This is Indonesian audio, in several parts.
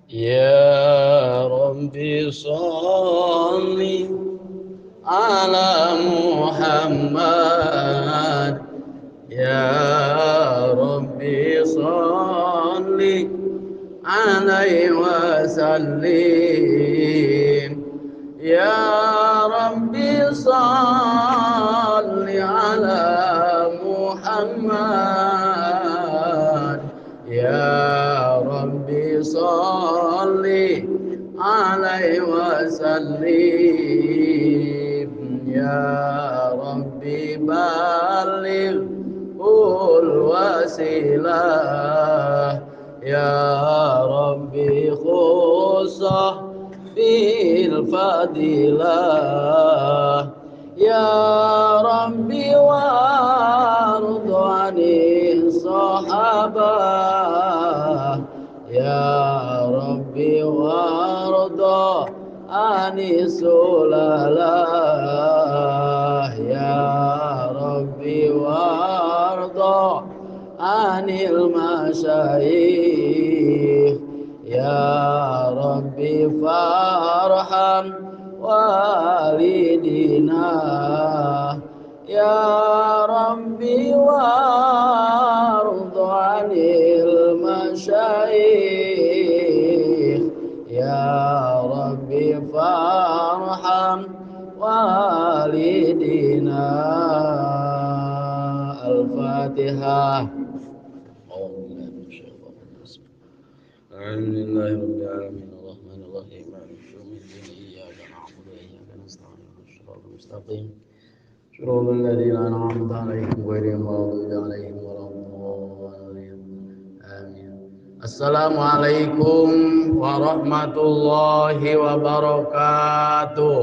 يا ربي صل على محمد يا ربي صل عليه وسلم يا ربي صل على محمد يا ربي صل عليه وسلم يا ربي بلغ الوسيلة يا ربي خصه في الفضيلة يا ربي وارض عن الصحابة يا ربي وارض عن السلالة يا ربي وارض عن المشايخ يا ربي فارحم والدينا يا ربي وارض عن المشايخ يا ربي فارحم والدينا. الفاتحة. الحمد لله رب العالمين الرحمن الرحيم مالك يوم الدين إياك نعبد وإياك نستعين اهدنا الصراط المستقيم صراط الذين أنعمت عليهم غير المغضوب عليهم ولا الضالين آمين. Assalamualaikum warahmatullahi wabarakatuh.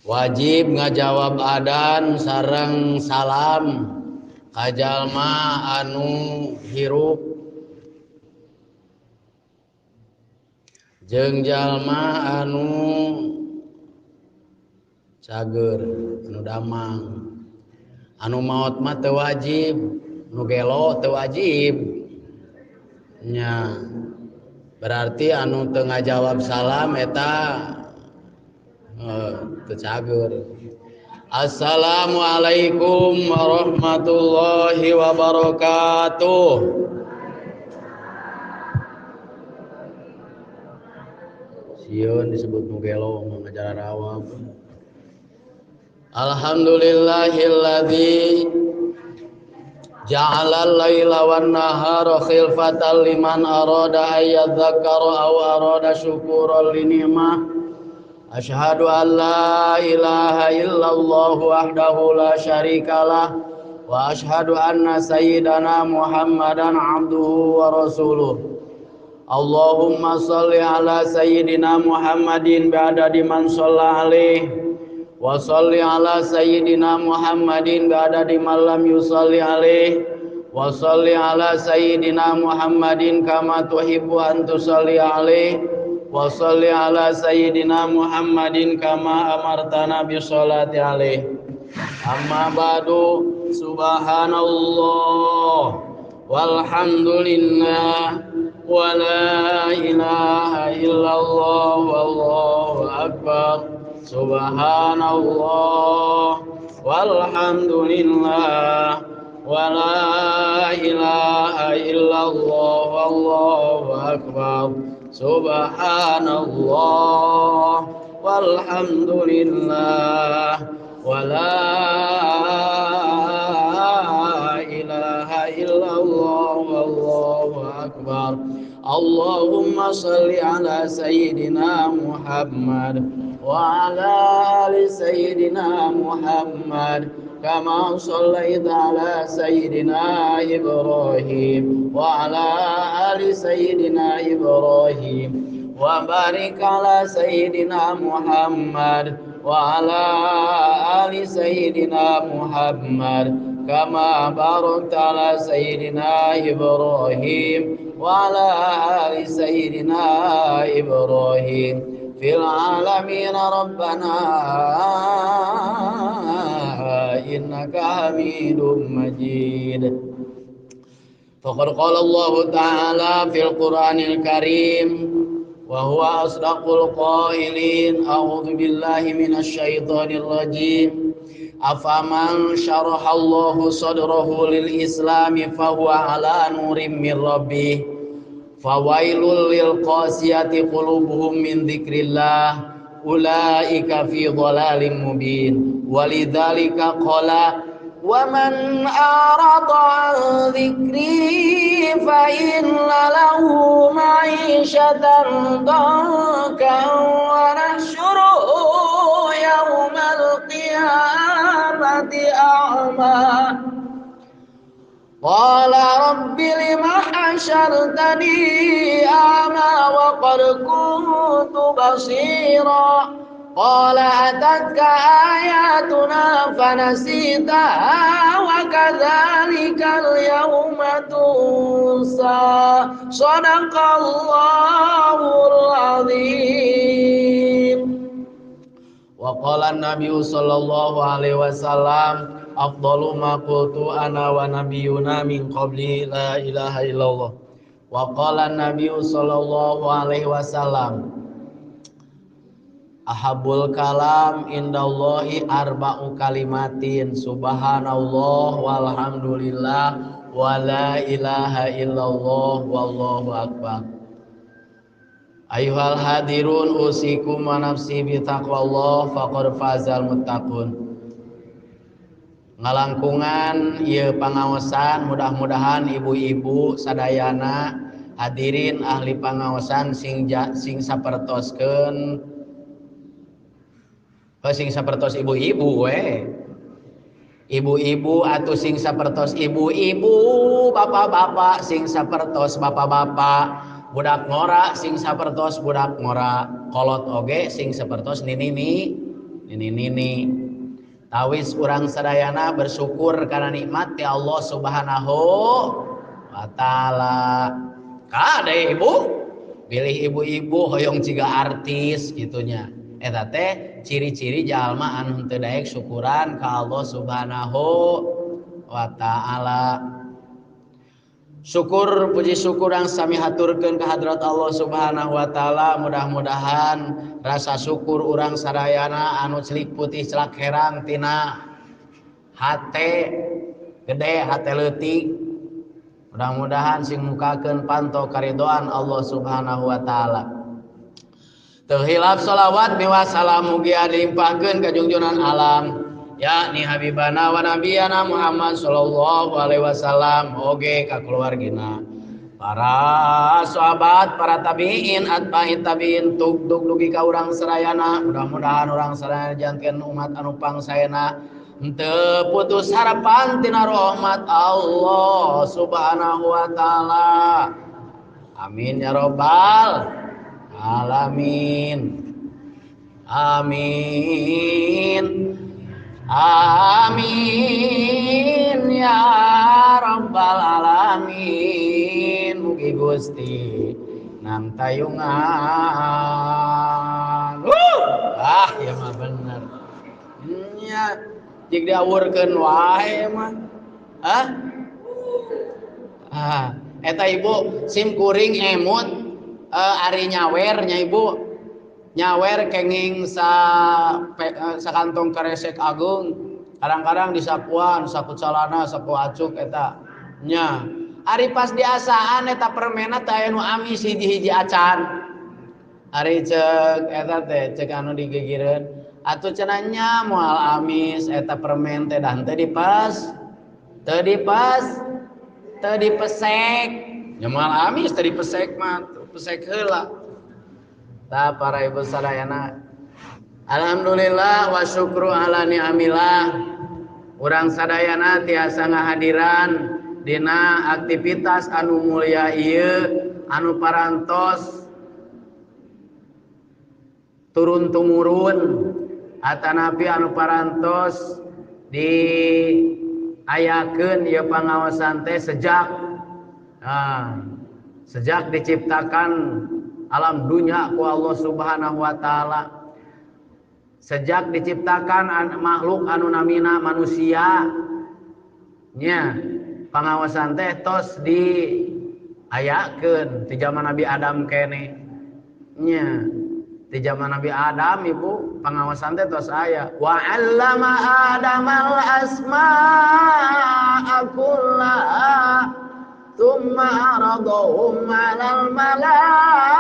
Wajib ngajawab adan sareng salam kajalma anu hirup jeung jalma anu cager anu damang. Anu maot mah teu wajib, nu gelo teu wajib nya. Berarti anu teu ngajawab salam eta teu cager. Assalamualaikum warahmatullahi wabarakatuh. Sieun disebut nu gelo ngajar rawab. Alhamdulillahilladzi ja'ala al-laila wan nahara khilfatan liman arada ayyadzakkara aw arada syukuran li ni'mah. Asyhadu an la ilaha illallah wahdahu la syarikalah wa asyhadu anna sayyidana Muhammadan abduhu wa rasuluh. Allahumma shalli ala sayyidina Muhammadin bi'adadi man shalla alaihi wa shalli ala sayyidina Muhammadin bi'adadi man lam yusalli alaihi wa shalli ala sayyidina Muhammadin kama tuhibbu an tusalli alaihi wa shalli ala sayyidina Muhammadin kama amartana bi sholati alaihi. Amma ba'du, subhanallah walhamdulillah wa la ilaha illallah wallahu akbar. Subhanallah walhamdulillah wa la ilaha illallah wallahu akbar. Subhanallah walhamdulillah wa la ilaha illallah wallahu akbar. Allahumma shalli ala sayyidina Muhammad wa ala ali sayyidina Muhammad kama shallaita ala sayyidina Ibrahim wa ala ali sayyidina Ibrahim wa barik ala sayyidina Muhammad wa ala ali sayyidina Muhammad kama barakta ala sayyidina Ibrahim wa ala ali sayyidina Ibrahim fil alamin. Rabbana innaka hamidum majid. Faqad qala Allah Ta'ala fil Qur'anil Karim wa huwa asdaqul qailin. A'udzu billahi minasy syaithanir rajim. Afaman syarahallahu sadrahu lil islami fahuwa ala nurim mir rabbih fawailul lil qasiyati qulubuhum min dzikrillah ulaika fi dhalalim mubin. Walidzalika qala wa man arada an dzikri fa inna lahu ma'isyatan dankan wa nahsyuruhu yaumal qiyamati a'ma. Qala rabbi lima hasyartani a'ma wa qad kuntu basira. Qala atatka ayatuna fanasitaha wa kadzalikal yawma tunsa. Shadaqallahul azim. Wa qala an-nabiy sallallahu alaihi wasallam afdalu ma qultu ana wa nabiyyuna min qabli la ilaha illallah. Wa qala an-nabiy sallallahu alaihi wasallam ahabul kalam indallahi arba'u kalimatin subhanallah walhamdulillah wa la ilaha illallah wallahu akbar. Ayuhal hadirun usikum wa nafsi bi taqwallah faqad fazal muttaqun. Ngalangkungan ieu pangaosan mudah-mudahan ibu-ibu sadayana hadirin ahli pangaosan sing sapertoskeun sing sapertos ibu-ibu we. Ibu-ibu atuh sing sapertos ibu-ibu, bapak-bapak sing sapertos bapak-bapak, budak ngora sing sapertos budak ngora, kolot oge sing sapertos nini. Tawis urang sadayana bersyukur karena nikmat ti Allah Subhanahu wa taala. Kade ibu, pilih ibu-ibu hoyong ciga artis gitunya. Eta teh ciri-ciri jalma anu teu daek syukuran ka Allah Subhanahu wa taala. Syukur puji syukur yang sami haturkeun ka hadrat Allah Subhanahu wa taala. Mudah-mudahan rasa syukur urang sadayana anu celik putih celak herang tina hate gede hate leutik. Mudah-mudahan sing mukakeun panto karidoan Allah Subhanahu wa taala. Teu hilap shalawat miwa salam mugi dilimpahkeun ka junjungan alam yakni habibana wa nabiyana Muhammad sallallahu alaihi wasallam oge ka keluargina para sahabat para tabiin atba'i tabiin tugdug dugi ka urang sadayana. Mudah-mudahan urang sadayana janten umat anu pangsaena henteu putus harapan tina rahmat Allah Subhanahu wa taala. Amin ya rabbal alamin. Amin. Amin ya rabbal alamin. Mugi Gusti nang tayungan. Ya mah bener. Nya jig diawurkeun wae mah. Eta ibu sim kuring emut ari nyawer nya ibu nyawer kenging sakantong karesek agung kadang-kadang disakuan saku calana saku acuk eta nya ari pas diasaan eta permena teh anu amis hiji-hiji acan ari ceuk eta teh ceuk anu digegireun atuh cenah nya moal amis eta permen teh dan teu dipesek nya moal amis teu dipesek mah pesek heula. Tah para ibu sadayana alhamdulillah wa syukru ala ni'amillah urang sadayana tiasa ngahadiran dina aktivitas anu mulia ieu anu parantos turun tumurun atanapi anu parantos diayakeun ieu pangaosan teh sejak diciptakan alam dunia ku Allah Subhanahu wa taala. Sejak diciptakan makhluk anu namina manusia nya pangaosan teh tos di ayakeun ti zaman Nabi Adam kene nya. Di zaman Nabi Adam ibu pangaosan teh tos aya. Wa 'allama Adamal asma'a kullaha tsumma 'aradahum 'alal malaa'ikah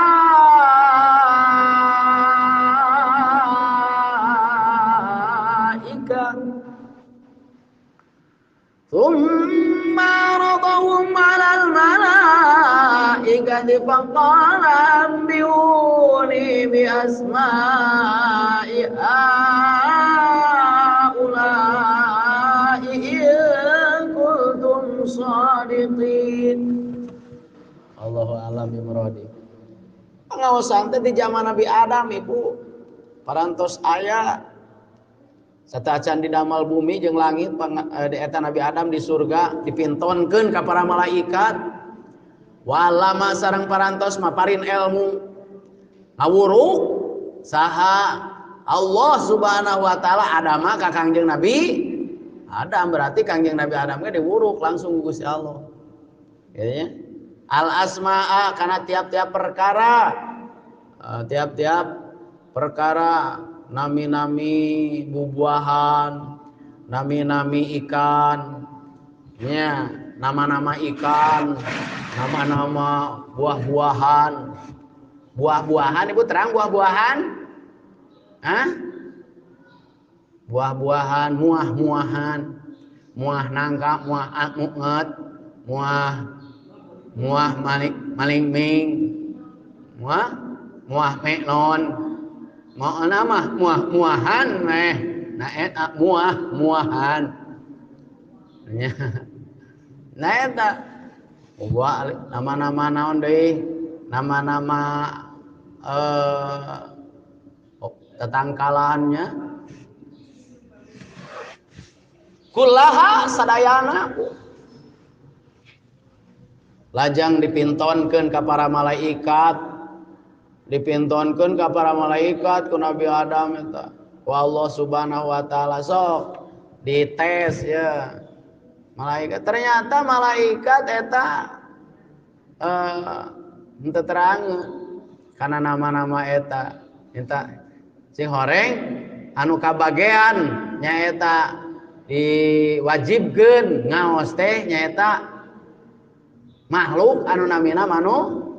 tsumma 'aradahum 'alal malaa'ikati faqala anbi'uni bi asma'i haula'i in kuntum shadiqin. Allahu a'lam bimuradi. Pangaosan teh di zaman Nabi Adam ibu parantos aya sataacan di damal bumi jeung langit di eta Nabi Adam di surga dipintonkeun ka para malaikat. Walama sareng parantos maparin ilmu ngawuruk saha Allah Subhanahu wa taala Adama ka Kangjeng Nabi Adam, berarti Kangjeng Nabi Adam ge diwuruk langsung ku Gusti Allah. Ya. Al asma'a kana tiap-tiap perkara nami-nami bubuahan, nami-nami ikan, ya, nama-nama ikan, nama-nama buah-buahan. Buah-buahan ibu terang buah-buahan? Hah? Buah-buahan, muah-muahan, muah nangka, muah munget, muah malingming, muah melon, mau nama muah-muahan meh, nah eta muah-muahan. Nah eta buah nama-nama naon deui? Nama-nama tetangkalannya kullaha sadayana lajang dipintonkeun ka para malaikat, dipintonkeun ka para malaikat ku Nabi Adam eta ku Allah Subhanahu wa taala. Sok dites ya malaikat, ternyata malaikat eta henteu terang karena nama-nama eta sing horeng anu kabagean nyaeta diwajibkeun ngaos teh nyaeta makhluk anu namina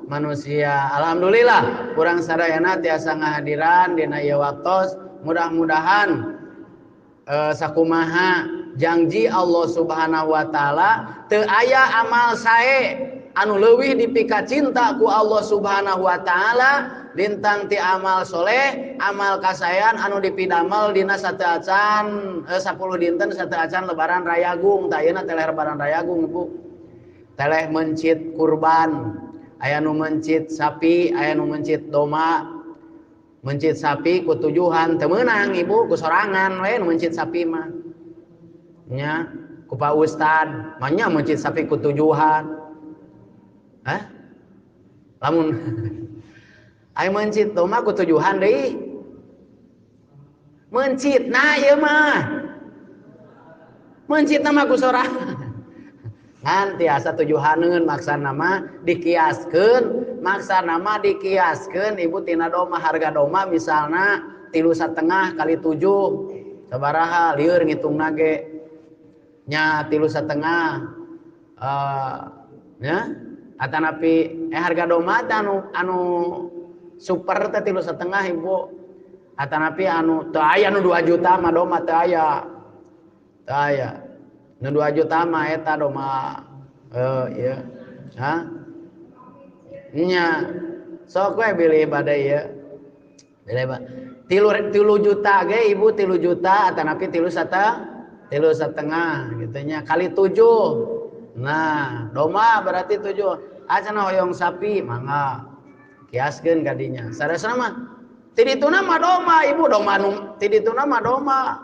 manusia. Alhamdulillah urang sadayana tiasa ngahadiran dina ieu waktos. Mudah-mudahan sakumaha janji Allah Subhanahu wa taala teu aya amal sae anu leuwih dipika cinta ku Allah Subhanahu wa taala lintang ti amal soleh, amal kasayan anu dipidamel dina sateuacan 10 dinten sateuacan lebaran rayagung. Tah ayeuna teh lebaran rayagung ibu. Teleh mencit kurban, aya nu mencit sapi, aya nu mencit doma. Mencit sapi ku tujuhan teu meunang ibu, ku sorangan we nu mencit sapi mah. Nya, ku Pak Ustad, manya mencit sapi ku tujuhan. Hah? Lamun aya mencit doma ku tujuhan deui. Mencitna ieu mah. Mencitna mah ku sorangan. Ngan tiasa tujuhaneun maksana mah dikiaskeun, ibu tina doma harga doma misalna 3,5 kali 7 sabaraha lieur ngitungna ge nya 3,5 nya atanapi harga doma teh anu super teh 3,5 ibu atanapi anu teu aya nu 2 juta mah doma teu aya nu 2 juta mah eta doma ieu ha nya sok we bilih bade ieu bilih 3 juta ge ibu 3 juta atanapi 3,5 gitu nya kali 7 nah doma berarti 7 acan hoyong sapi mangga kiaskeun kadinya saresna mah ti dituna mah doma ibu doma nu ti dituna mah doma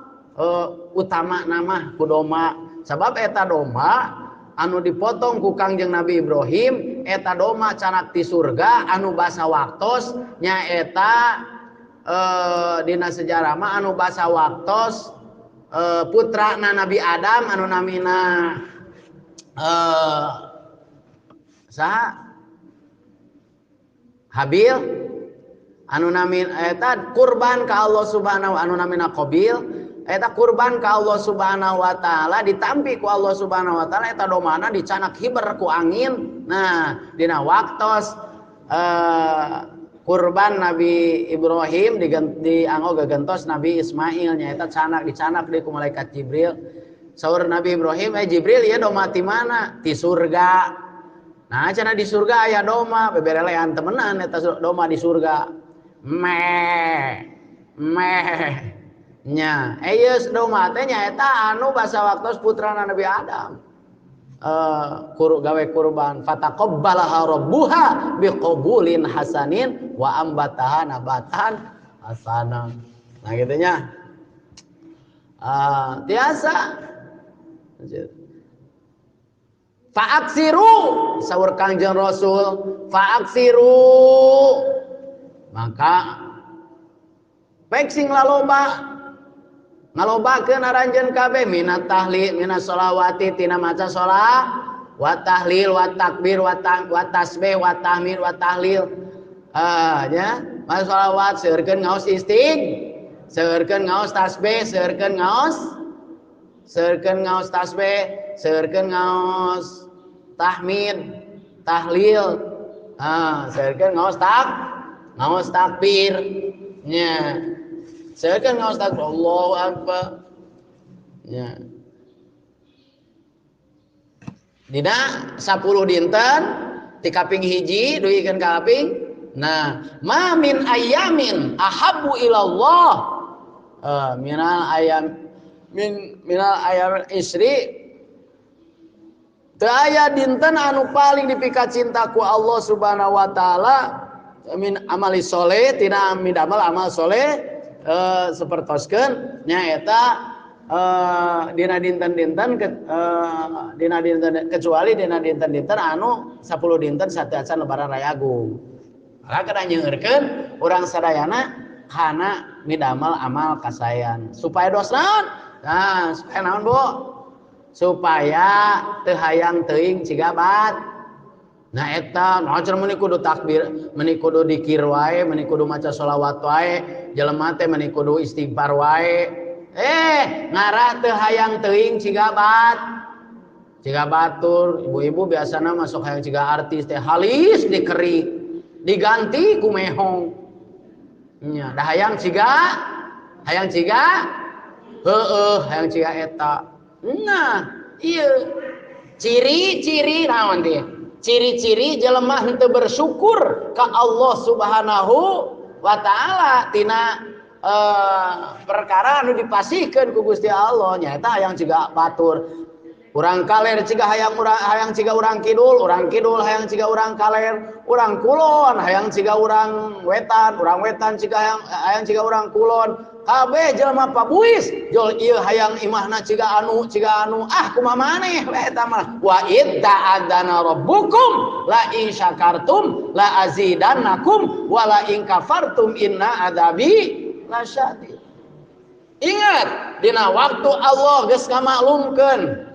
utama nama ku doma sabab eta doma anu dipotong ku Kangjeng Nabi Ibrahim eta doma canak ti surga anu basa waktos nyaeta dina sejarah mah anu basa waktos putrana Nabi Adam anu namina saha Habil anu nami eta kurban ka Allah Subhanahu anu namina Qabil eta kurban ka Allah Subhanahu wa taala ditampi ku Allah Subhanahu wa taala eta domana dicanak hiber ku angin. Nah dina waktos kurban Nabi Ibrahim dianggo gagentos Nabi Ismail nyaeta dicanak deui ku malaikat Jibril. Saur Nabi Ibrahim Jibril ieu doma ti mana? Ti surga. Nah cenah di surga aya doma beberelean temenan eta doma di surga. Meh nya eyeus doma teh nyaeta anu basa waktos putrana Nabi Adam gawe kurban fataqabbalaha rabbuha biqabulin hasanin wa ambataha nabatan hasana. Nah gitu nya tiasa fa'aksiru saur Kangjeng Rasul fa'aksiru maka peksing ngalobakeun aranjeun kabeh minat tahlil minat sholawati tina maca sholawat wa tahlil wa takbir wa tasbih wa tahmid wa tahlil nya maca sholawat seueurkeun ngaos seueurkeun ngaos tasbih seueurkeun ngaos tasbih seueurkeun ngaos tahmid tahlil seueurkeun ngaos takbir nya seueurkeun ngaos takbir Allahu akbar nya dina 10 dinten ti kaping hiji duhikeun ka kaping. Nah ma min ayamin ahabbu ilallah minal ayam isri teu aya dinten anu paling dipika cinta ku Allah Subhanahu wa taala min amali soleh tina midamal amal soleh sapertoskeun nyaeta dina dinten-dinten kecuali dina dinten-dinten anu 10 dinten sateacan lebaran raya agung. Maka kada nyeungeurkeun urang sadayana kana midamal amal kasayan supaya dos naon? Nah, supaya naon, Bu? Supaya teu hayang teuing ciga bat. Nah eta naon meuni kudu takbir, meuni kudu dikir wae, meuni kudu maca sholawat wae, jelema teh meuni kudu istighfar wae. Ngara teu hayang teuing ciga bat. Ciga batur, ibu-ibu biasana masuk hayang ciga artis teh halis dikerik, diganti ku mehong. Nya, da hayang ciga hayang ciga eta. Nah, ieu ciri-ciri naon teh? Ciri-ciri jelema henteu bersyukur ka Allah Subhanahu wa taala tina perkara anu dipasihkeun ku Gusti Allah nyaeta hayang ciga batur. Urang kaler ciga hayang ciga urang kidul hayang ciga urang kaler, urang kulon hayang ciga urang wetan ciga hayang ciga urang kulon. Kabeh jelema pabuis jol ieu hayang imahna ciga anu kumaha maneh eta mah wa idza adzana rabbukum la in syakartum la azidannakum wa la in kafartum inna adzabi lasyadid. Ingat dina waktu Allah geus ngamaklumkeun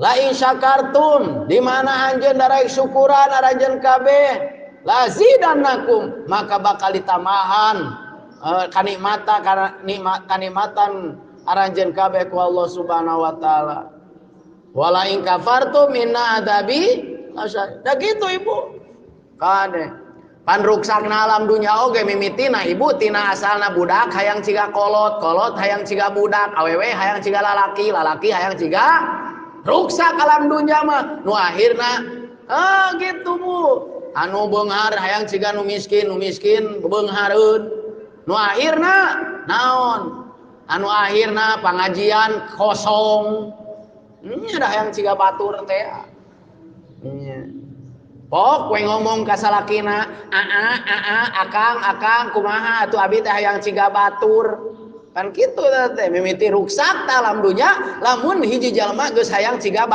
la in syakartum di mana anjeun daraek syukuran aranjeun kabeh lazidannakum maka bakal ditamahan kanikmatan aranjeun kabeh ku Allah Subhanahu wa taala. Wala in kafartum inna adzabi lasyadid. Da kitu Ibu. Kade pan ruksakna alam dunya oge mimitina Ibu tina asalna budak hayang ciga kolot hayang ciga budak, awewe hayang ciga lalaki hayang ciga ruksak alam dunya mah. Nu akhirna gitu Bu. Anu beunghar hayang ciga nu miskin beunghareun. Nu akhirna naon? Anu akhirna pangajian kosong. Nya da hayang ciga batur teh. Nya. Pok we ngomong ka salakina, akang kumaha atuh abi teh hayang ciga batur. Kan kitu teh mimiti ruksak ta alam dunya lamun hiji jalma geus hayang ciga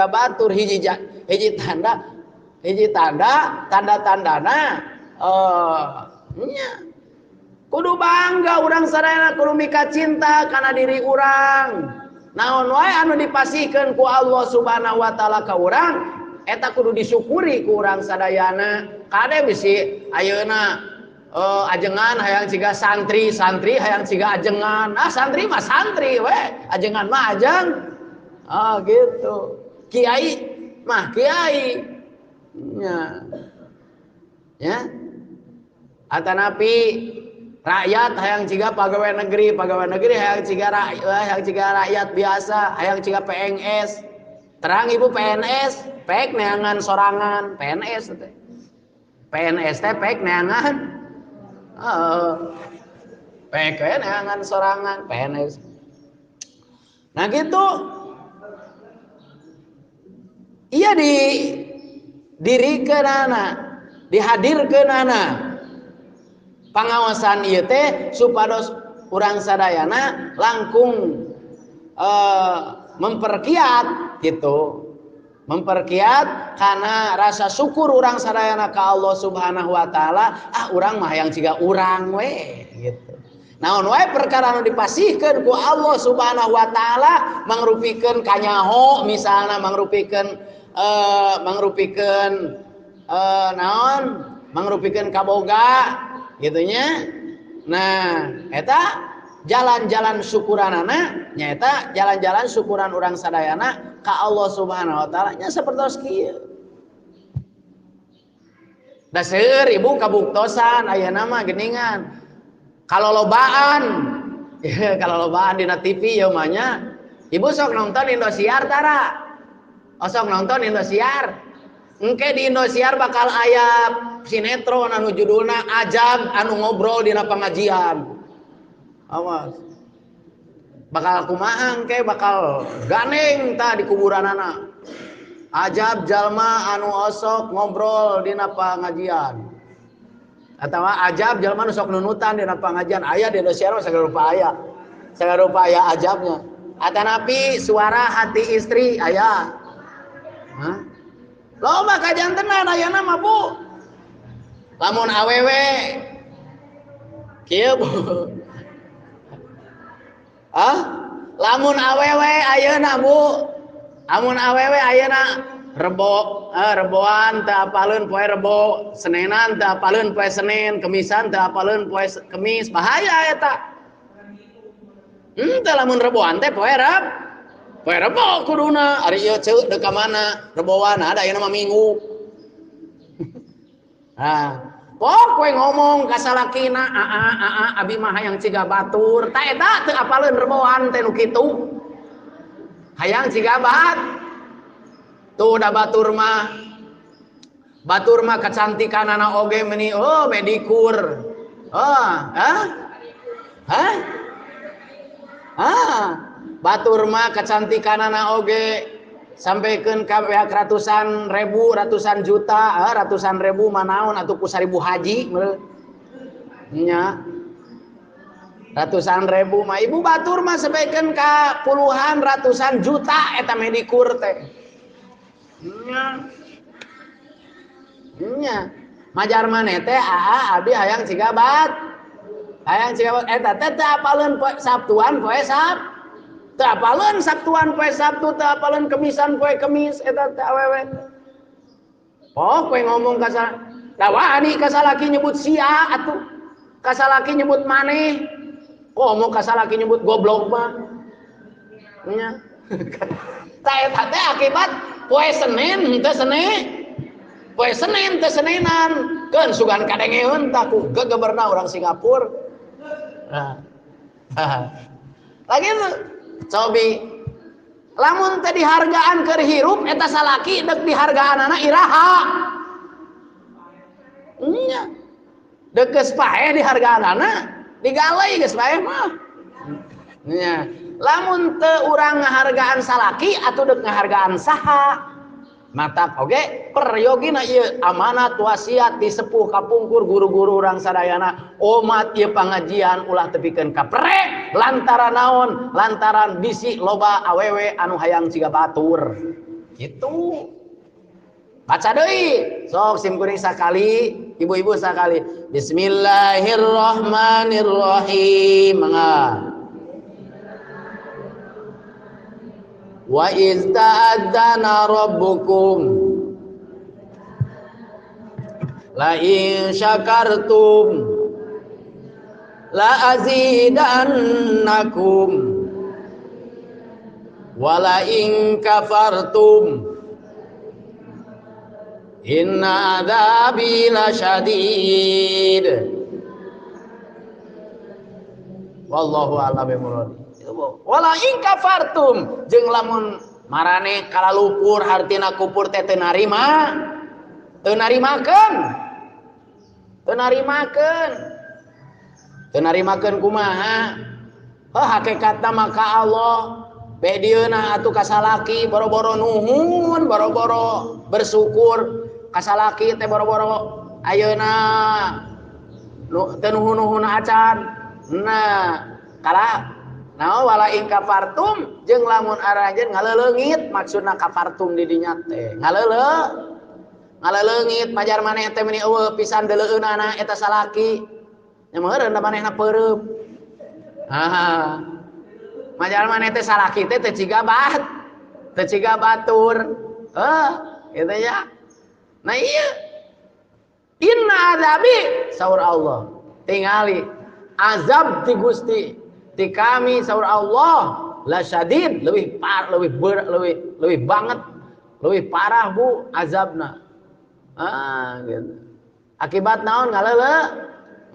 batur hiji tanda-tandana nya kudu bangga urang sadayana kudu mika cinta kana diri urang. naon wae anu dipasihkeun ku Allah Subhanahu wa taala ka urang eta kudu disyukuri ku urang sadayana. Kade bisi ayeuna ajengan hayang ciga santri hayang ciga ajengan. Santri mah santri we, ajengan mah ajeng. Gitu. Kiai mah kiai. Ya. Atanapi rakyat hayang ciga pegawai negeri hayang ciga rakyat biasa, hayang ciga PNS. Terang ibu PNS, pek neangan sorangan, PNS teh. PNS teh pek neangan. Pek neangan sorangan, PNS. Nah gitu. Iya dihadirkeunana pangawasan ieu teh supados urang sadayana langkung memperkiat gitu. Memperkiat karena rasa syukur urang sadayana ka Allah Subhanahu wa taala, urang mah yang ciga urang we gitu. Naon wae perkara anu dipasihkeun ku Allah Subhanahu wa taala mangrupikeun kanyaho misalna mangrupikeun mangrupikeun kaboga gitunya. Nah eta jalan-jalan syukuranana nyaeta jalan-jalan syukuran urang sadayana ka Allah Subhanahu wa taala nya sapertos kieu. Da seueur ibu kabuktosan ayeuna mah geuningan kalolobaan dina TV ieu mah nya. Ibu sok nonton Indosiar tara? Osok nonton Indosiar. Engke di Indosiar bakal aya sinetron anu judulna Ajab anu ngobrol dina pengajian. Awas. Bakal kumaha engke bakal ganeng tah di kuburanana. Ajab jalma anu osok ngobrol dina pengajian. Atawa ajab jalma anu sok nunutan dina pengajian. Aya di Indosiar mah sagala rupa aya ajabnya. Atanapi suara hati istri aya. Loba kajantenan ayeuna mah Bu. Lamun awewe kieu Bu. Lamun awewe ayeuna Bu. Amun awewe ayeuna reboan teu apaleun poe Rebo, Senenan teu apaleun poe Senin, Kemisan teu apaleun poe Kemis, bahaya eta. Teu lamun reboan teh poe Rebo kuduna, ari ieu ceuk deuk ka mana? Reboan ada ayeuna mah Minggu. Pok we ngomong ka salakina, abi mah hayang ciga batur. Ta eta teu apaleun reboan teh nu kitu. Hayang ciga tuh da batur mah kecantikanana oge meuni medikur. Batur mah kecantikanana oge sampaikeun ka pihak ratusan juta, ratusan ribu manaon atuh ku 1000 haji nya. Ratusan ribu mah ibu batur mah sampaikeun ka puluhan ratusan juta eta medikur teh. Nya. Majar maneh teh abi hayang ciga eta teh teu apaleun poe Sabtuan poe Sabtu. Teu apaleun Sabtuan poe Sabtu, teu apaleun Kemisan poe Kemis eta teh awewe. Pok we ngomong ka da wani ka salaki nyebut sia atuh. Ka salaki nyebut maneh. Komo ka salaki nyebut goblok mah. Nya. Ta eta teh akibat poe Senin teu poe Senin teu Senenan. Keun sugan kadengeun tah ku gegeberna urang Singapura. Lagi cobi lamun teh dihargaan keur hirup eta salaki deuk dihargaanana iraha. Nya. Deuk geus paeh dihargaanana digalai geus paeh mah. Nya. Lamun teu urang ngahargaan salaki atuh deuk ngahargaan saha? Matak oge peryogina ieu amanat wasiat disepuh kapungkur guru-guru urang sadayana umat ieu pangajian ulah tepikeun ka prek lantaran naon? Lantaran bisi loba awewe anu hayang ciga batur. Gitu. Baca deui. Sok simkuring sakali, ibu-ibu sakali. Bismillahirrahmanirrahim. Mangga. Wa iz ta'adzana rabbukum la in syakartum la azidannakum wa la in kafartum inna adzabi lasyadid. Wallahu a'lam bishawab. Wala in kafartum jeung lamun marane kalalupur hartina kupur teh teu narima, teu narimakeun kumaha? Hakikatna maka Allah be dieuna atuh kasalaki boro-boro nuhun, boro-boro bersyukur, kasalaki teh boro-boro ayeuna teu nuhun-nuhun acan. Nah, kala nah wala in kafartum jeung lamun arajeun ngaleulengit, maksudna kafartum di dinya teh ngaleulengit majar maneh teh meni eueuh pisan deuleueunana eta salaki nya meureun da manehna peureup. Majar maneh teh salaki teh teu ciga batur. Gitu ya. Nah iya. Inna azabi saur Allah. Tingali azab ti Gusti di kami saur Allah la syadid, lebih banget, lebih parah bu azabna. Gitu. Akibat naon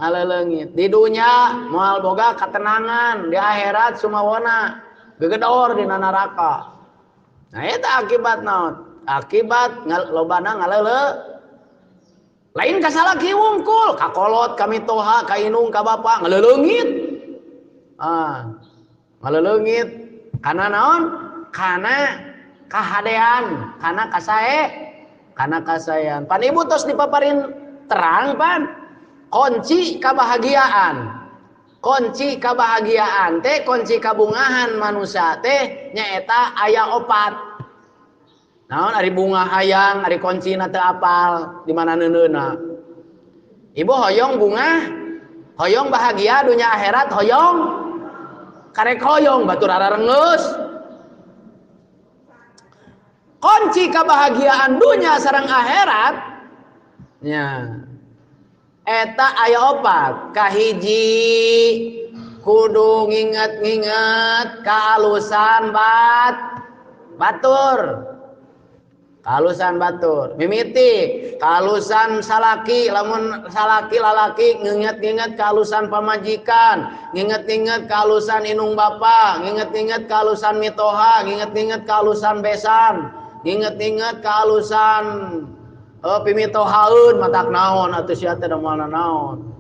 ngaleulengit. Di dunya moal boga katenangan, di akhirat sumawana gegedor dina neraka. Nah eta akibat naon? Akibat lobana lain kasalaki wungkul, kakolot, kami toha, kainung, ka bapa ngaleulengit. Ngaleulengit kana naon? Kana kahadean, kana kasaean. Pan ibu tos dipaparin terang pan kunci kebahagiaan teh, kunci kabungahan manusia teh nyaeta aya 4. Naon ari bunga hayang, ari kuncina teu apal di mana neuneuna. Ibu hoyong bunga, hoyong bahagia dunia akhirat, hoyong karek hoyong batur ararengeus. Kunci kebahagiaan dunia sareng akhirat nya eta aya 4. Kahiji kudu nginget-nginget kaalusan batur. Kalusan batur, mimiti kalusan salaki, lamun salaki lalaki nginget-nginget kalusan pamajikan, nginget-nginget kalusan inung bapa, nginget-nginget kalusan mitoha, nginget-nginget kalusan besan, nginget-nginget kalusan pimitohaeun matak naon atuh sia teh da moalna naon.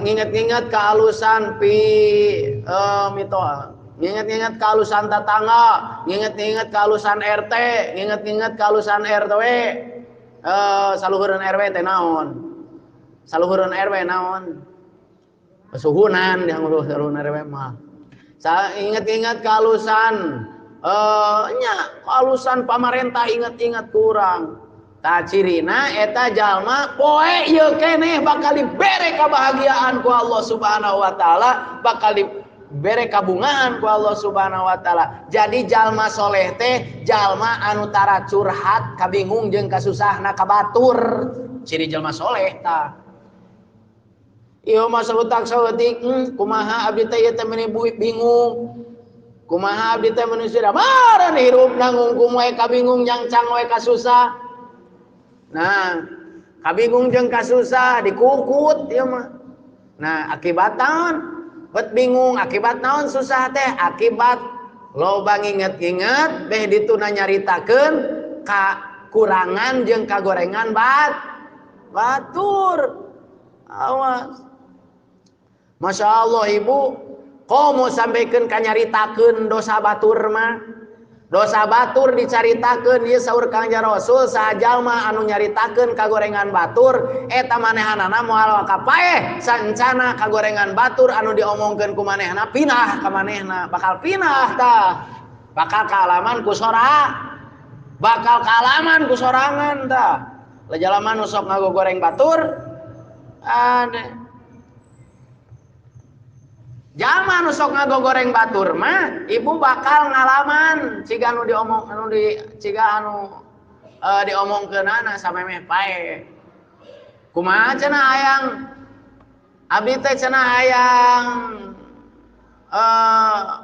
Nginget-nginget kalusan mitoha. Nginget-nginget kalusan tetangga, nginget-nginget kalusan RT, nginget-nginget kalusan RW, saluhureun RW teh naon? Saluhureun RW naon? Pesuhunan yang ngurus saluhureun RW mah. Inget-inget kalusan kalusan pamarentah inget-inget kurang. Tah cirina eta jalma poe ieu keneh bakal dibere kebahagiaan ku Allah Subhanahu wa taala, bakal bere kabungaan ku Allah Subhanahu wa taala. Jadi jalma soleh teh jalma anu tara curhat kabingung jeung kasusahna ka batur. Ciri jalma soleh tah. Ieu mah saeutak saeutik kumaha abdi teh ieu teh meuni bingung. Kumaha abdi teh meuni siramaran hirupna ngungkung wae kabingung nyangcang wae kasusah. Nah, kabingung jeung kasusah dikukut ieu mah. Nah, akibat naon? Bet bingung akibat naon susah teh? Akibat loba nginget-nginget beh dituna nyaritakeun kakurangan jeung kagorengan batur. Awas. Masya Allah ibu, komo sampaikan kanyaritakeun dosa batur mah. Dosa batur dicaritakeun ieu saur Kangjeng Rasul sajalma anu nyaritakeun kagorengan batur eta manehanana moal kapaeh saencana kagorengan batur anu diomongkeun ku manehna pinah ka manehna, bakal pinah tah. Bakal kaalaman ku sorangan tah. Lajalma nu sok ngagogoreng batur ade. Jalma nu anu sok ngagogoreng batur mah ibu bakal ngalaman ciga anu diomong diomongkeun anak samemeh pae. Kumaha cenah hayang abdi teh cenah hayang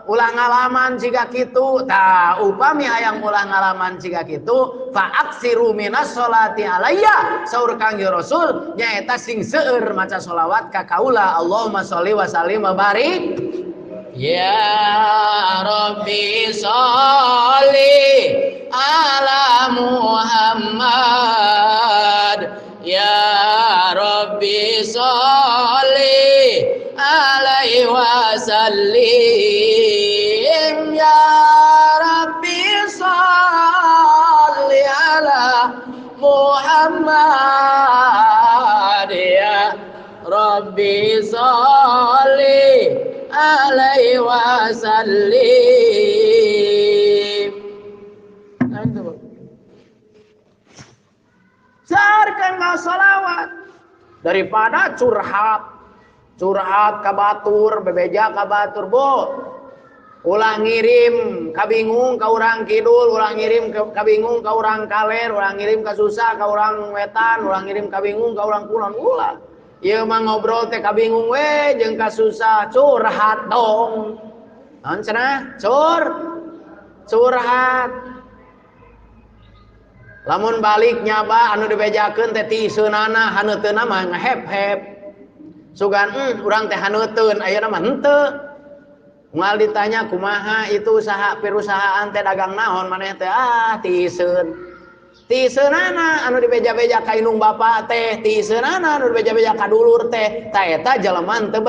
ulah ngalaman jika kitu tah upami hayang ulah ngalaman jika kitu fa aksiru minas sholati alayya saur Kangjeng Rasul nyaeta sing seueur maca sholawat ka kaula Allahumma sholli wa sallim wa barik ya Rabbi sholli ala Muhammad ya Rabbi sholli alaihi wasallim ya Rabbi sholli ala Muhammad ya Rabbi sholli alaihi wasallim. Sarkan salawat daripada curhat ka batur, bebeja ka batur, Bu. Ulah ngirim kabingung ka urang kidul, ulah ngirim kabingung ka urang kaler, ulah ngirim ka susah ka urang wetan, ulah ngirim kabingung ka urang kulon, ulah. Ieu mah ngobrol teh kabingung we jeung ka susah, curhat dong. Naon cenah? Curhat. Lamun balik nyaba anu dibejakeun teh ti seunana haneuteuna mah ngahep-hep. Sugan urang teh haneuteun ayeuna mah henteu. Moal ditanya kumaha itu perusahaan teh dagang naon maneh teh ti seun. Ti seunana anu dibeja-beja ka indung bapa teh, ti seunana anu dibeja-beja ka dulur teh, tah eta jelema teu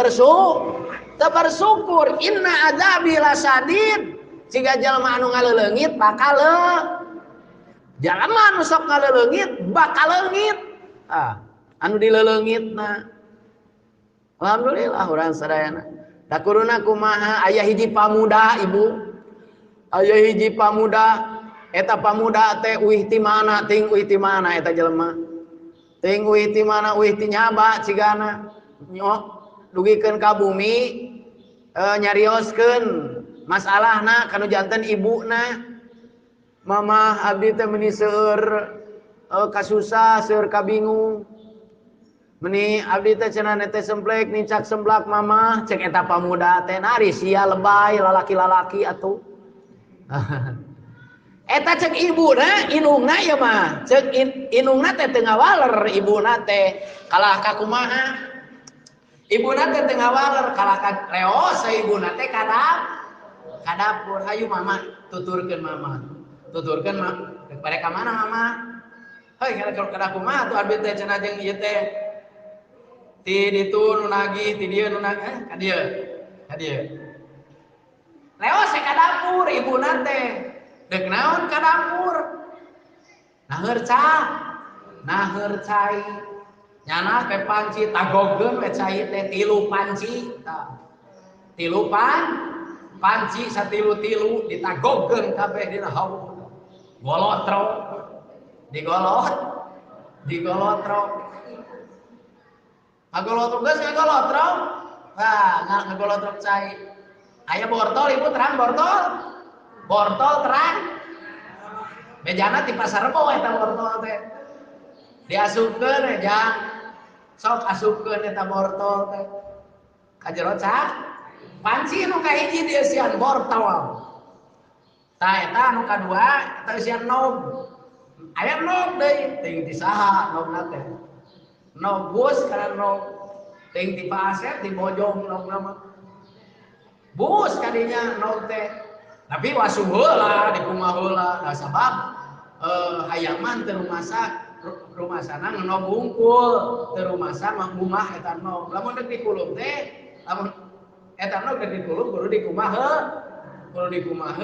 bersyukur. Inna adzabi lasadid. Siga jelema anu ngaleuleungit bakal jalema anu sok ngaleuleungit bakal leungit. Anu dileuleungitna alhamdulillah urang sadayana. Da kuduna kumaha aya hiji pamuda ibu. Aya hiji pamuda eta pamuda teh uih ti mana ting uih ti mana eta jelema. Ting uih ti mana uih ti nyaba cigana. Nyok dugikeun ka bumi nyarioskeun masalahna kanu janten ibuna. Mama abdi teh meuni seueur kasusah seueur kabingung. Meni abdi teh cenah teh semplek nincak semblak mama cek eta pamuda teh nari sia lebay lalaki-lalaki atuh. Eta cek ibuna inungna ya mah cek inungna teh teu ngawaler ibuna teh kalah ka kumaha ibuna teh teu ngawaler kalah ka leos ibuna teh ka dapur hayu mama tuturkeun mama tuturkeun mah bade ka mana mama heuy kalau ka dapur mah atuh abdi teh cenah jeung ieu teh ti ditu nu nagih ti dieu nu nagih ka dieu leos ka dapur ibuna teh deuk naon ka dapur naheur cai nyana ke panci tagoggeun we cai teh 3 panci panci satilu-tilu ditagoggeun kabeh dina hawu golotrok digolotrok ngagolotrok geus ngagolotrok ngagolotrok cai aya bortol ibu terang bortol terang bejana ti pasar rebo eta bortol teh diasupkeun jang sok asupkeun eta bortol teh ka jero panci nu kahiji dieusian bortol tah eta anu kadua eta eusian nog aya nog deui ting ti saha nogna teh nog bus kana nog ting ti Pak Asep di bojong nogna mah bus kadinya nog teh tapi wasuh heula di kumaha heula da sabab hayaman teu rumasana ngenog bungkul teu rumasan mah bumah eta nog lamun deuk dikulum teh lamun eta nog deuk dikulum kudu dikumaha heula dikumaha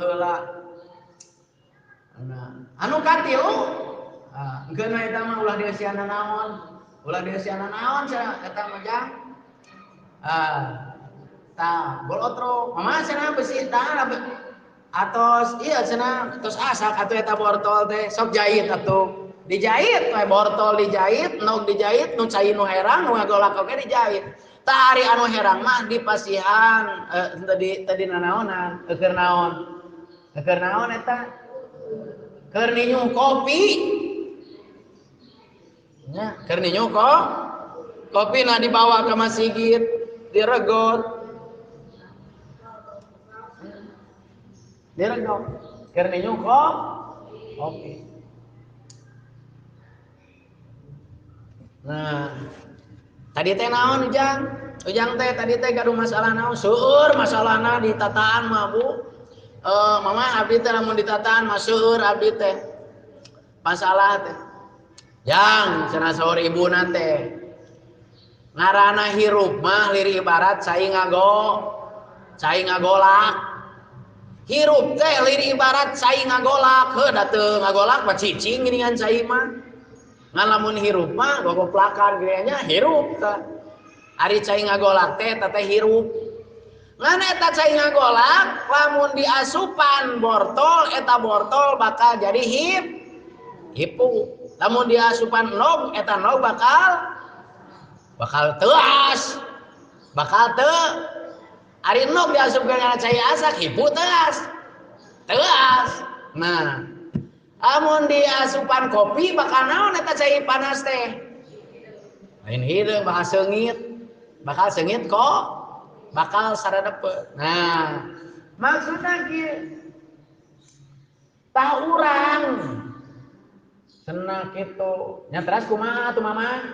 heula anu katilu engkeun eta mah ulah dieusiana naon eta mah jang tah bolotro mama cenah besi tah atos iya cenah tos asak atuh eta bortol teh sok jahit atuh dijahit we bortol dijahit nog dijahit nu cai nu herang nu ngagolak oge dijahit Tari anu herang mah di pasihan tadi nanaonan keur naon eta keur ninyu kopi nya keur ninyu kopi nah dibawa ke masjid diregot keur ninyu kopi. Nah tadi teh naon ujang teh tadi teh gaduh masalah naon seueur masalahna di tataan mah Bu. Mama abdi teh lamun di tataan mah seueur abdi teh masalah teh jang cenah saur ibuna teh ngaranna hirup mah lir ibarat cai ngagolak hirup teh lir ibarat cai ngagolak heuh da teu ngagolak mah cicing geuningan cai mah ngan lamun hirup mah gogoplakan geunya hirup tah ari cai ngagolak teh teteh hirup ngan eta cai ngagolak lamun diasupan bortol eta bortol bakal jadi hipu lamun diasupan nog eta nog bakal teas bakal teu ari nog diasupkeun kana cai asak hipu teas nah amun di asupan kopi bakal naon eta cai panas teh lain hideung bakal seungit kok bakal saradepe. Nah maksudna kieu tah urang cenah kitu nya teras kumaha atuh mama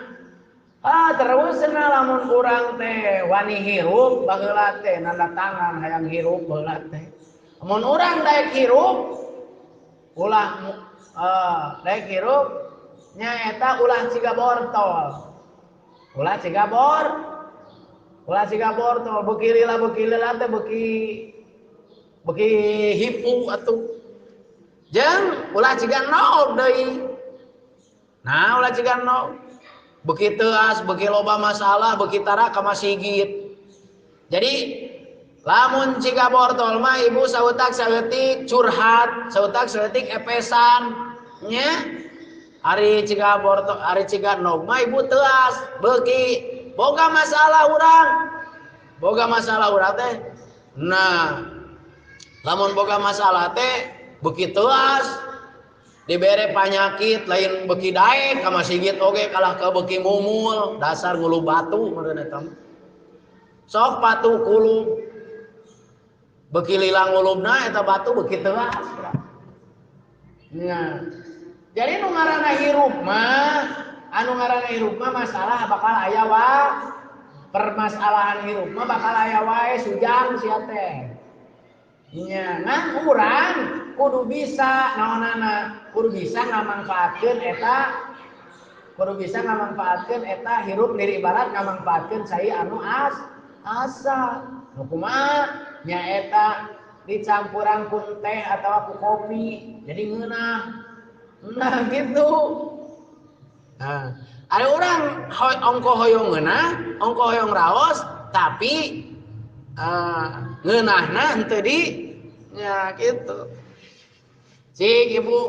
terus cenah lamun urang teh wani hirup baheula teh nanda tangan hayang hirup baheula teh mun urang daek hirup daek hirup nyaeta ulah ciga bortol beuki lila teh beuki hipu atuh jeung ulah ciga nog deui nah ulah ciga nog beuki teuas beuki loba masalah beuki tara ka masjid jadi lamun ciga bortol mah ibu sautak saeutik curhat sautak saeutik epesan nya ari ciga bortol ari ciga nog mah ibu teuas beuki boga masalah urang teh nah lamun boga masalah teh beuki teuas dibere panyakit lain beuki daek ka masjid oge kalah ka beuki mumul dasar ngulu batu meureun eta sok batu kulub beuki lila ngulubna eta batu beuki teuas nah jadi anu ngaranna hirup mah masalah bakal aya permasalahan hirup mah bakal aya wae sujang sia teh nya ngan urang kudu bisa naonana kudu bisa ngamanfaatkeun eta hirup lir ibarat ngamanfaatkeun cai anu asa nu kumaha nya eta dicampuran ku teh atawa ku kopi jadi ngeunah nah gitu nah ada orang ongko hoyong ngeunah ongko hoyong raos tapi ngeunahna henteu di nya gitu cik ibu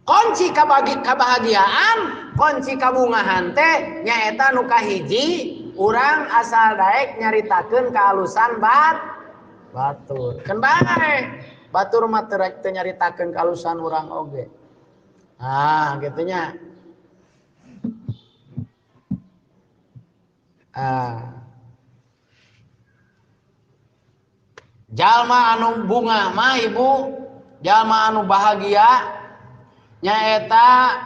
kunci kabahagiaan kunci kabungahan teh nyaeta nu kahiji urang asal daek nyaritakeun kaalusan batur kan bae batur mah teu nyaritakeun kaalusan urang oge nah gitu nya jalma anu bunga mah ibu jalma anu bahagia nyaeta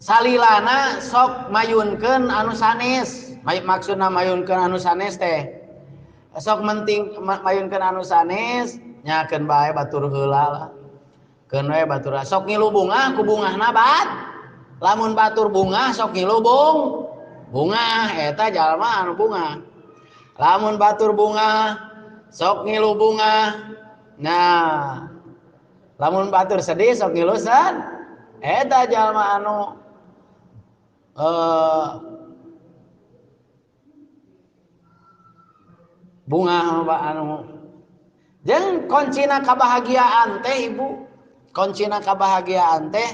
salilana sok mayunkeun anu sanes maksudna mayunkeun anu sanes teh sok menting mayunkeun anu sanes nyakeun bae batur heula lah keun we batur sok ngilu bunga ku bungahna lamun batur bunga sok ngilu bunga eta jalma anu bunga lamun batur bunga sok ngilu bunga nah lamun batur sedih sok ngilu eta jalma anu bunga anu jeung kuncina kabahagiaan teh ibu kuncina kabahagiaan teh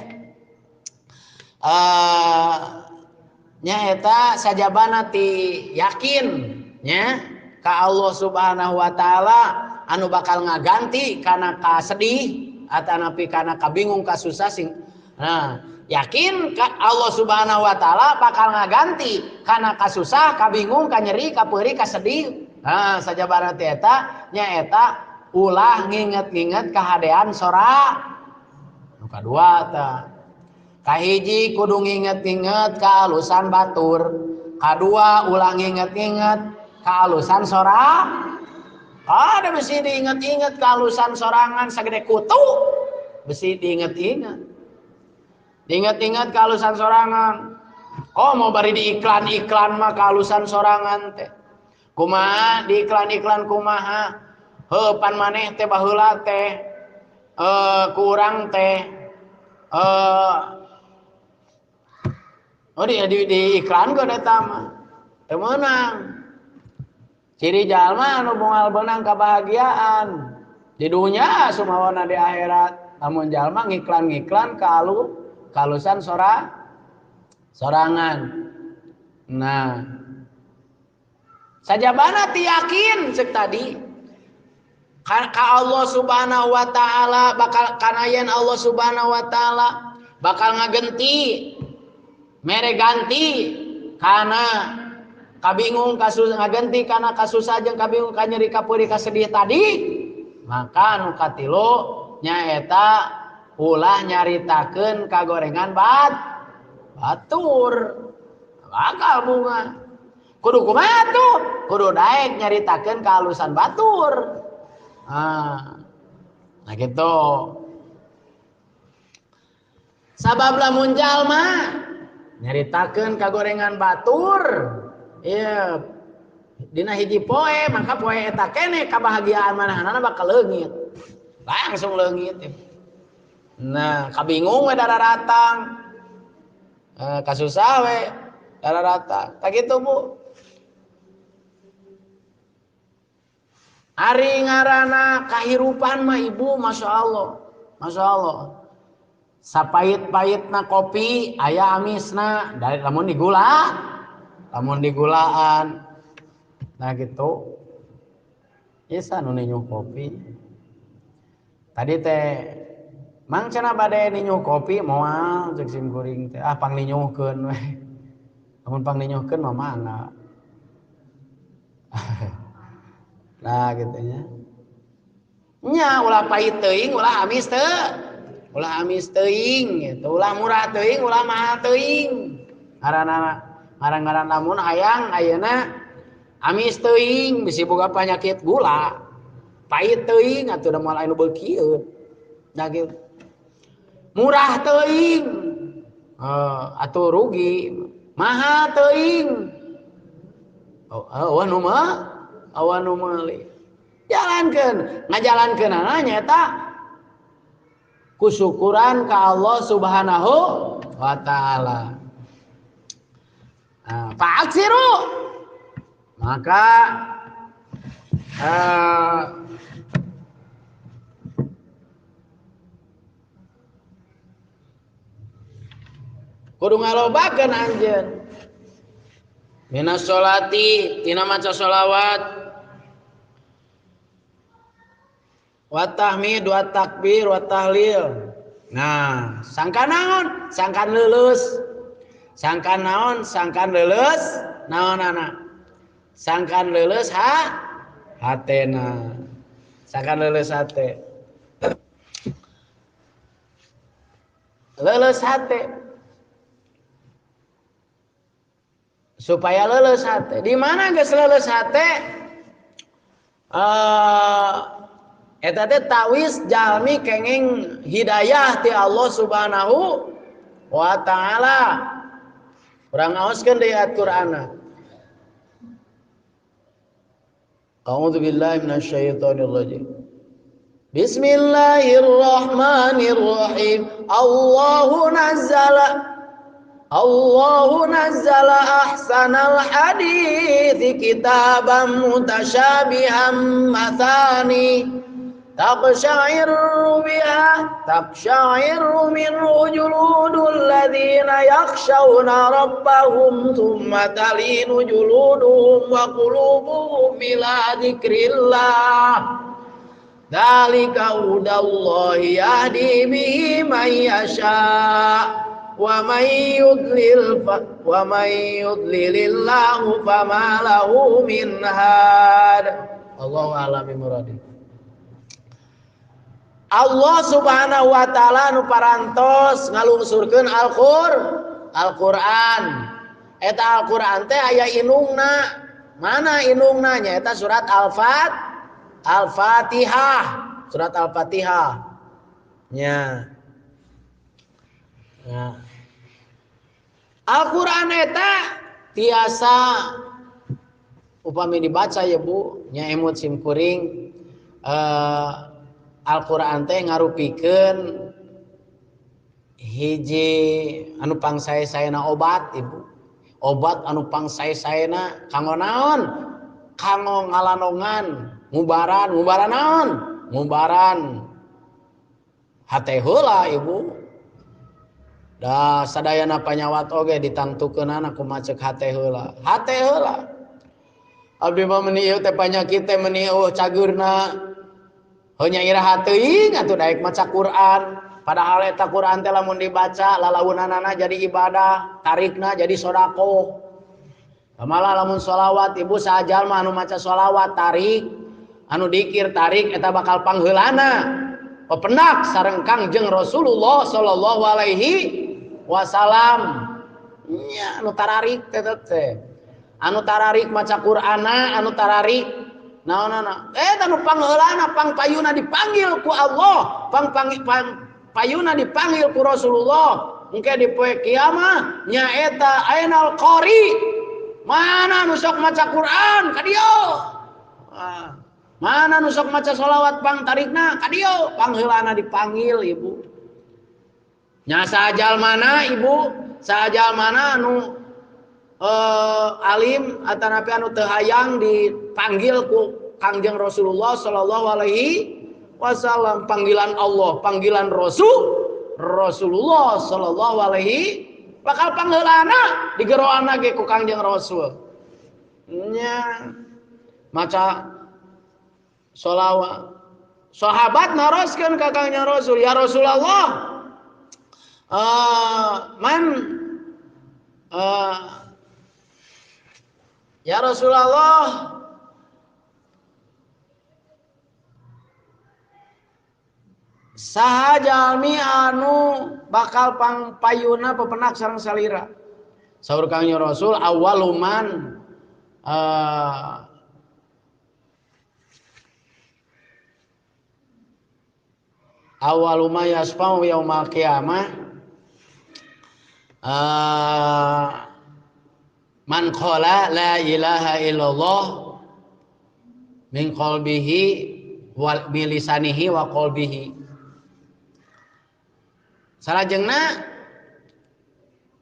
nyaeta sajabana ti yakin nya ka Allah Subhanahu wa taala anu bakal ngaganti kana ka sedih atanapi kana ka bingung ka susah sing nah yakin ka Allah Subhanahu wa taala bakal ngaganti kana ka susah ka bingung ka nyeri ka peuri ka sedih nah sajabana ti eta nyaeta ulah nginget-nginget kahadean sora nu kadua tah kahiji kudu nginget-nginget kaalusan batur kadua ulah nginget-nginget kaalusan sora ada besi diinget-inget kaalusan sorangan sagede kutu besi diinget-inget kaalusan sorangan oh mau bari di iklan-iklan mah kaalusan sorangan teh kumaha di iklan-iklan kumaha heupan maneh teh baheula teh kurang teh oh di iklan ke eta mah teu meunang ciri jalma anu moal beunang kebahagiaan di dunya sumawana di akhirat lamun jalma ngiklan-ngiklan kalusan sorangan nah sajabana ti yakin ceuk tadi ka Allah Subhanahu wa taala bakal kanayan Allah Subhanahu wa taala bakal ngagenti mere ganti kana kabingung kasus ngaganti kana kasusah jeung kabingung ka nyeri ka peuri ka sedih tadi maka anu katilu nyaeta ulah nyaritakeun kagorengan batur bakal bunga kudu kumaha tuh kudu daek nyaritakeun kahalusan batur nah gitu sabab lamun jalma nyaritakeun kagorengan batur iya dina hiji poe maka poe eta keneh kabahagiaan manahanana bakal leungit langsung leungit nah kabingung we dararatang kasusah we dararatang tak gitu Bu ari ngaranna kahirupan mah Ibu Masya Allah sapait-paitna kopi aya amisna dari lamun digulaan nah gitu isa nu ninyuh kopi tadi teh mang cenah bade ninyuh kopi moal ceuk sim kuring teh pang ninyuhkeun we lamun pang ninyuhkeun mah mangga nah gitu nya ulah pait teuing ulah amis teuing gitu ulah murah teuing ulah mahal teuing ngaran-ngaran lamun hayang ayeuna amis teuing bisi boga panyakit gula pait teuing atuh da moal anu beukieun da gitu murah teuing atuh rugi mahal teuing awan nu meuli jalankeun ngajalankeun nyaeta kusyukuran ka Allah Subhanahu wa taala fa'aksiru maka kudu ngalobakeun anjeun minas sholati tina maca sholawat wa tahmid wa takbir wa tahlil nah sangkan naon sangkan lulus sangkan naon sangkan lulus naon anak sangkan lulus hatena sangkan lulus hate lulus hate supaya lulus hate di mana geus lulus hate eta teh tawis jalmi kenging hidayah ti Allah Subhanahu wa taala urang ngaoskeun deui ayat Qur'anna A'udzu billahi minasyaitonir rajim Bismillahirrahmanirrahim Allahu nazzala ahsanal hadithi kitaban mutasyabihan mathani taqsha'iru minhu juludul ladzina yakhshawna rabbahum thumma talinu juluduhum wa qulubuhum ila dzikrillah dzalika hudallahi yahdi bihi man yasha wa may yudlilillahu fama lahu min had. Allahu a'lam bimuradi. Allah subhanahu wa ta'ala nu parantos ngalungsurkeun Al-Qur'an. Eta Al-Qur'an teh aya inungna. Mana inungna nya? Eta surat Al-Fatihah. Surat Al-Fatihah. Nya. Nah. Al-Qur'an eta tiasa upami dibaca ya Bu, nya emut simkuring Al-Qur'an teh ngarupikeun hiji anu pangsae-saena obat Ibu. Obat anu pangsae-saena kanggo naon? Kanggo ngalanongan, ngubaran naon? Ngubaran hate heula Ibu. Da sadayana panyawat oge ditangtukeunana kumaha ceuk hate heula. Hate heula. Abdi mah meuni ieu teh panyakit teh meuni cageurna hanya iraha teuing atuh daek maca Quran. Padahal eta Quran teh lamun dibaca lalaunanana jadi ibadah, tarikna jadi sedekah. Malah lamun sholawat Ibu sajal mah anu maca sholawat tarik, anu dikir tarik eta bakal pangheulana. Pependak sareng Kangjeng Rasulullah sallallahu alaihi wasallam. Nya anu tararik teh. Anu tararik maca Qur'ana, anu tararik naonana anu pangheulana pangpayuna dipanggil ku Allah, payuna dipanggil ku Rasulullah. Engke di poe kiamah nya eta ainal qari, mana nu sok maca Quran ka dieu, mana nu sok maca sholawat pang tarikna ka dieu, pangheulana dipanggil Ibu. Nya sajal mana Ibu, sajal mana anu alim atanapi anu teu hayang dipanggil ku Kangjeng Rasulullah sallallahu alaihi wasallam, panggilan Allah, panggilan Rasulullah sallallahu alaihi bakal pangheulana digeroana ge ku Kangjeng Rasul. Nya maca sholawat. Sahabat naroskeun ka Kangjeng Rasul, ya Rasulullah, ya Rasulullah, saha jalmi anu bakal payuna pepenak sareng salira? Saur Kangjeng Rasul, awaluman awaluma yasfa'u yaumal qiyamah man qala la ilaha illallah min qalbihi wa bilisanihi wa qalbihi. Salajengna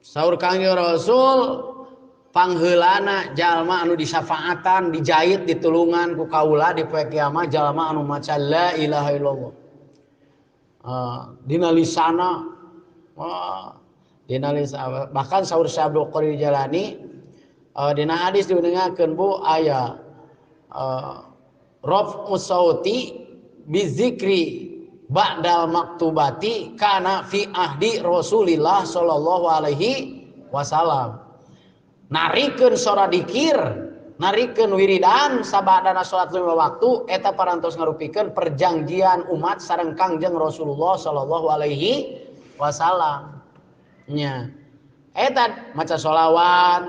saur Kangjeng Rasul pangheulana jalma anu disafaatan, dijait, ditulungan ku kaula di poe kiamat jalma anu maca la ilaha illallah. Dina lisana bahkan saur Syekh Abdul Qadir Jalani dina hadis diunengakeun Bu aya raf'us sauti bizikri ba'dal maktubati kana fi ahdi Rasulillah sallallahu alaihi wasallam. Narikeun sora dikir, narikeun wiridan sabadana salat 5 waktu eta parantos ngarupikeun perjanjian umat sareng Kangjeng Rasulullah sallallahu alaihi wasallam. Nya eta maca sholawat,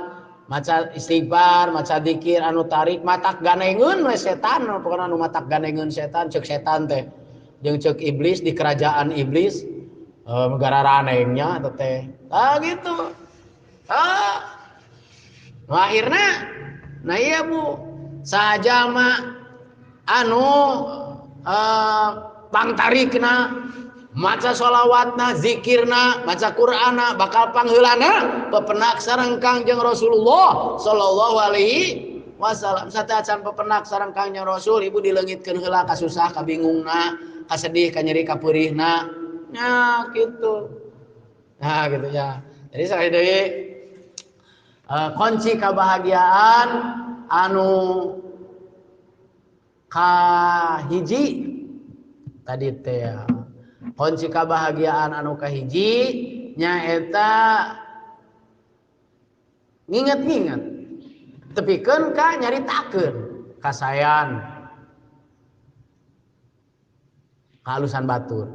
maca istighfar, maca dzikir anu tarik matak ganengeun we setan, pokona anu matak ganengeun setan ceuk setan teh jeung ceuk iblis di kerajaan iblis negara ranengnya teh gitu. Akhirna nah iya Bu, sajalma anu pangtarikna maca sholawatna, zikirna, maca Qur'ana bakal pangheulana pepenak sareng Kangjeng Rasulullah sallallahu alaihi wasallam. Sateuacan pepenak sareng Kangjeng Rasul ibu dileungitkeun heula ka susah, ka bingungna, ka sedih, ka nyeri, ka peurihna. Nya gitu. Nah gitu ya. Jadi sakali deui kunci kebahagiaan anu kahiji tadi teh kunci kebahagiaan anu kahiji nyaeta nginget-nginget tepikeun ka nyaritakeun kasayan kahalusan batur.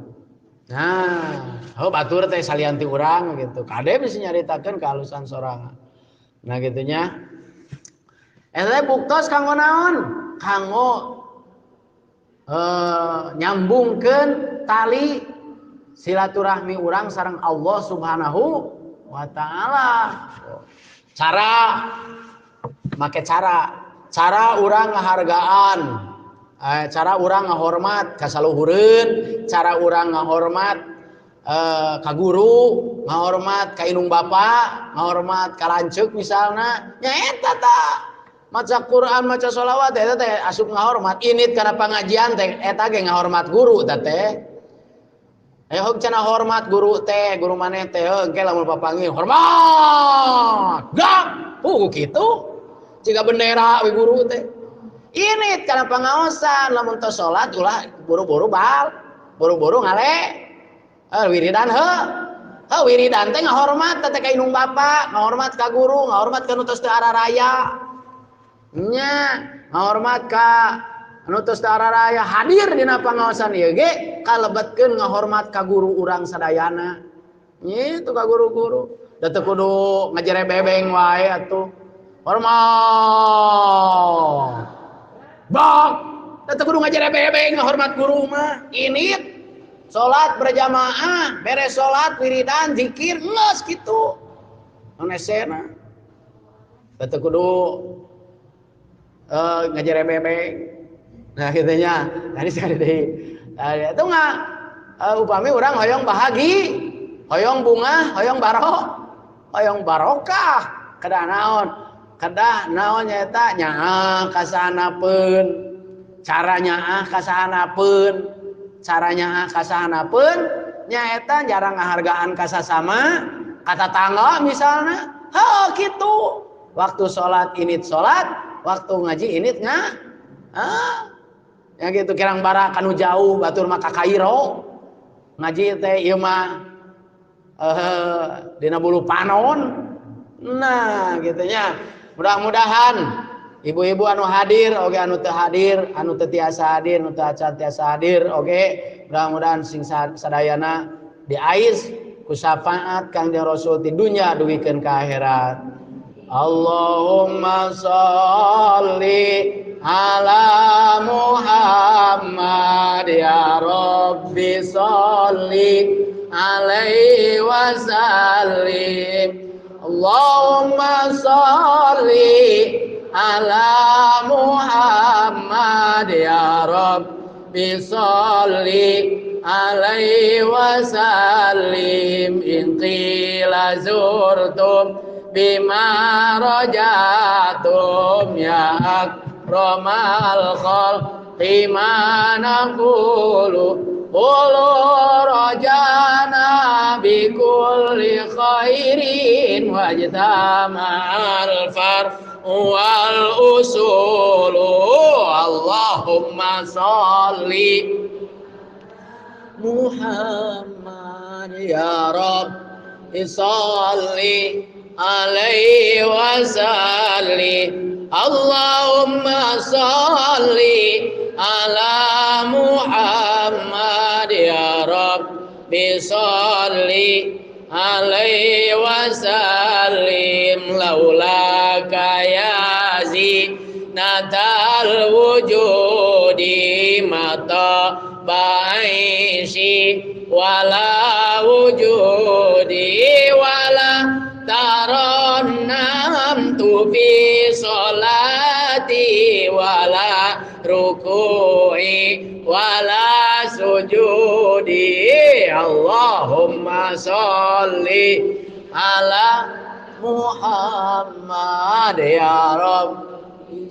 Nah, batur teh salianti urang gitu. Kade bisa nyaritakeun kahalusan sorangan. Nah gitunya. Eta buktos kanggo naon? Kanggo nyambungkeun tali silaturahmi urang sareng Allah Subhanahu wa taala. Cara urang ngahargaan, cara urang ngahormat ka saluhureun, cara urang ngahormat ka guru, ngahormat ka indung bapa, ngahormat ka lanceuk misalna, nya eta tah maca Quran, maca sholawat eta teh asup ngahormat. Init kana pangajian teh eta ge ngahormat guru tah teh. Heuh cenah hormat guru teh, guru maneh teh engke lamun papanggih hormat. Gak, kitu. Ciga bendera we guru teh. Init kana pangaosan lamun tos salat ulah buru-buru bal, buru-buru ngale. Wiridan heuh wiridan teh ngahormat teh ka indung bapa, ngahormat ka guru, ngahormat ka nu tos teu araraya. Nya ngahormat ka anu tos teu araraya hadir dina pangaosan ieu ge kalebetkeun ngahormat ka guru urang sadayana. Nyitu ka guru-guru. Da teu kudu ngajerebebeng wae atuh. Hormat. Bak, da teu kudu ngajerebebeng ngahormat guru mah. Init salat berjamaah, beres salat wiridan zikir geus kitu. Onesena. Da teu kudu ngajerebebeng. Nah gitunya. Tadi sekali deui. Itu nggak upami urang hoyong bahagi, hoyong bunga, hoyong barokah, kedah naon nyaeta nyaah kasahanapeun, caranya kasahanapeun nyaeta jarang ngahargaan ka sasama, kata tangga misalna, kitu. Waktu salat init salat, waktu ngaji init ya gitu kirang bara kanu jauh batur mah ka Kairo ngaji teh ieu mah dina bulu panon. Nah gitu nya. Mudah-mudahan ibu-ibu anu hadir oge anu teu hadir, anu teu tiasa hadir, anu teu acan tiasa hadir oge mudah-mudahan sing sadayana diais ku syafaat Kangjeng Rasul ti dunya duwikeun ka akhirat. Allahumma sholli ala Muhammad ya Rabbi sholli alaihi wasallim. Allahumma sholli ala Muhammad ya Rabbi sholli alaihi wasallim. In qila zurtum bima rajatum ya akramal khalqi ma naqulu qulu rajana bi kulli khairin wajtama'al far'u wal usulu. Allahumma sholli Muhammad ya Rabbi sholli alaihi wasallim. Allahumma sholli ala Muhammad ya Rabbi sholli alaihi wasallim. Laulaka ya zinatal wujudi mata ba'isi wala wujudi wala tarannamtu fi sholati wala ruku'i wala sujudi. Allahumma sholli ala Muhammad ya Rabb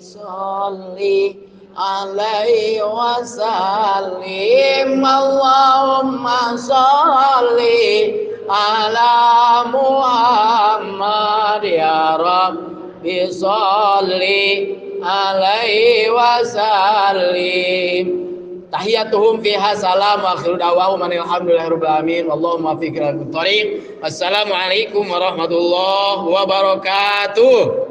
sholli alaihi wasallim Allahumma sholli ala Muhammad ya Rabbi sholli alaihi wasallim. Tahiyatuhum fiha salam wa akhiru da'wahum alhamdulillahirabbil alamin wallahumma fiqhil thoriq. Wassalamualaikum warahmatullahi wabarakatuh.